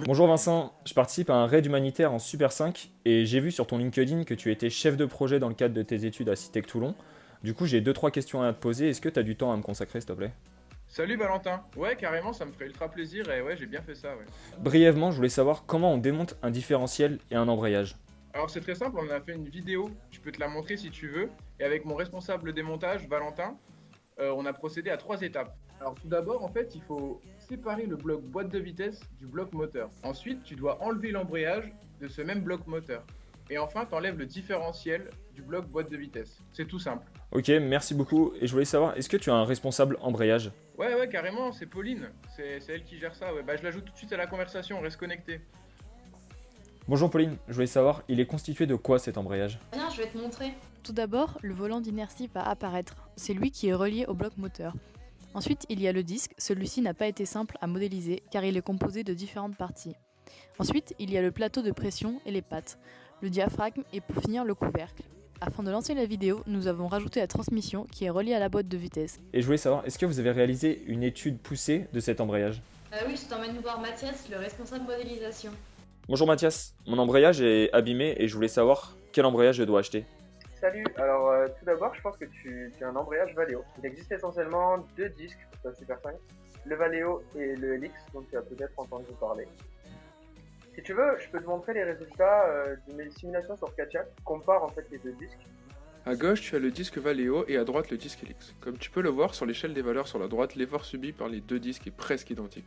Bonjour Vincent, je participe à un raid humanitaire en Super 5 et j'ai vu sur ton LinkedIn que tu étais chef de projet dans le cadre de tes études à Citec Toulon. Du coup, j'ai deux trois questions à te poser. Est-ce que tu as du temps à me consacrer, s'il te plaît? Salut Valentin. Ouais, carrément, ça me ferait ultra plaisir et ouais, j'ai bien fait ça, ouais. Brièvement, je voulais savoir comment on démonte un différentiel et un embrayage. Alors c'est très simple, on a fait une vidéo, je peux te la montrer si tu veux. Et avec mon responsable démontage, Valentin, on a procédé à trois étapes. Alors tout d'abord, en fait, il faut séparer le bloc boîte de vitesse du bloc moteur. Ensuite, tu dois enlever l'embrayage de ce même bloc moteur. Et enfin, tu enlèves le différentiel du bloc boîte de vitesse. C'est tout simple. Ok, merci beaucoup. Et je voulais savoir, est-ce que tu as un responsable embrayage? Ouais, carrément, c'est Pauline. C'est elle qui gère ça. Ouais. Bah, je l'ajoute tout de suite à la conversation, reste connecté. Bonjour Pauline, je voulais savoir, il est constitué de quoi cet embrayage? Viens, je vais te montrer. Tout d'abord, le volant d'inertie va apparaître. C'est lui qui est relié au bloc moteur. Ensuite, il y a le disque. Celui-ci n'a pas été simple à modéliser car il est composé de différentes parties. Ensuite, il y a le plateau de pression et les pattes, le diaphragme et pour finir le couvercle. Afin de lancer la vidéo, nous avons rajouté la transmission qui est reliée à la boîte de vitesse. Et je voulais savoir, est-ce que vous avez réalisé une étude poussée de cet embrayage? Oui, je t'emmène voir Mathias, le responsable modélisation. Bonjour Mathias, mon embrayage est abîmé et je voulais savoir quel embrayage je dois acheter. Salut, alors tout d'abord je pense que tu as un embrayage Valeo. Il existe essentiellement deux disques pour ta Super 5, le Valeo et le Helix, dont tu as peut-être entendu parler. Si tu veux, je peux te montrer les résultats de mes simulations sur Katia qui comparent en fait les deux disques. À gauche, tu as le disque Valeo et à droite le disque Helix. Comme tu peux le voir sur l'échelle des valeurs sur la droite, l'effort subi par les deux disques est presque identique.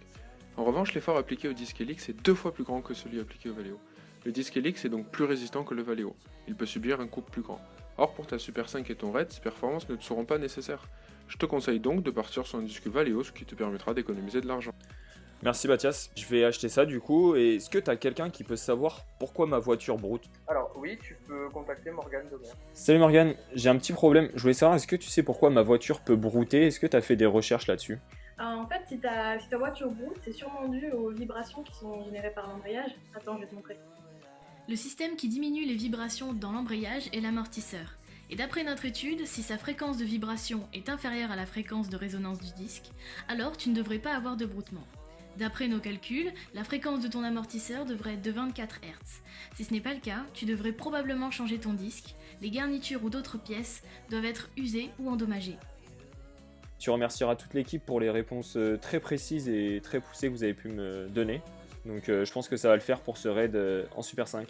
En revanche, l'effort appliqué au disque Helix est 2 fois plus grand que celui appliqué au Valeo. Le disque Helix est donc plus résistant que le Valeo. Il peut subir un coup plus grand. Or, pour ta Super 5 et ton raid, ces performances ne te seront pas nécessaires. Je te conseille donc de partir sur un disque Valeo, ce qui te permettra d'économiser de l'argent. Merci Mathias, je vais acheter ça du coup. Et est-ce que tu as quelqu'un qui peut savoir pourquoi ma voiture broute? Alors oui, tu peux contacter Morgane Domer. Salut Morgane, j'ai un petit problème. Je voulais savoir, est-ce que tu sais pourquoi ma voiture peut brouter? Est-ce que tu as fait des recherches là-dessus? Alors, en fait, si ta voiture broute, c'est sûrement dû aux vibrations qui sont générées par l'embrayage. Attends, je vais te montrer. Le système qui diminue les vibrations dans l'embrayage est l'amortisseur. Et d'après notre étude, si sa fréquence de vibration est inférieure à la fréquence de résonance du disque, alors tu ne devrais pas avoir de broutement. D'après nos calculs, la fréquence de ton amortisseur devrait être de 24 Hz. Si ce n'est pas le cas, tu devrais probablement changer ton disque. Les garnitures ou d'autres pièces doivent être usées ou endommagées. Tu remercieras toute l'équipe pour les réponses très précises et très poussées que vous avez pu me donner. Donc je pense que ça va le faire pour ce raid en Super 5.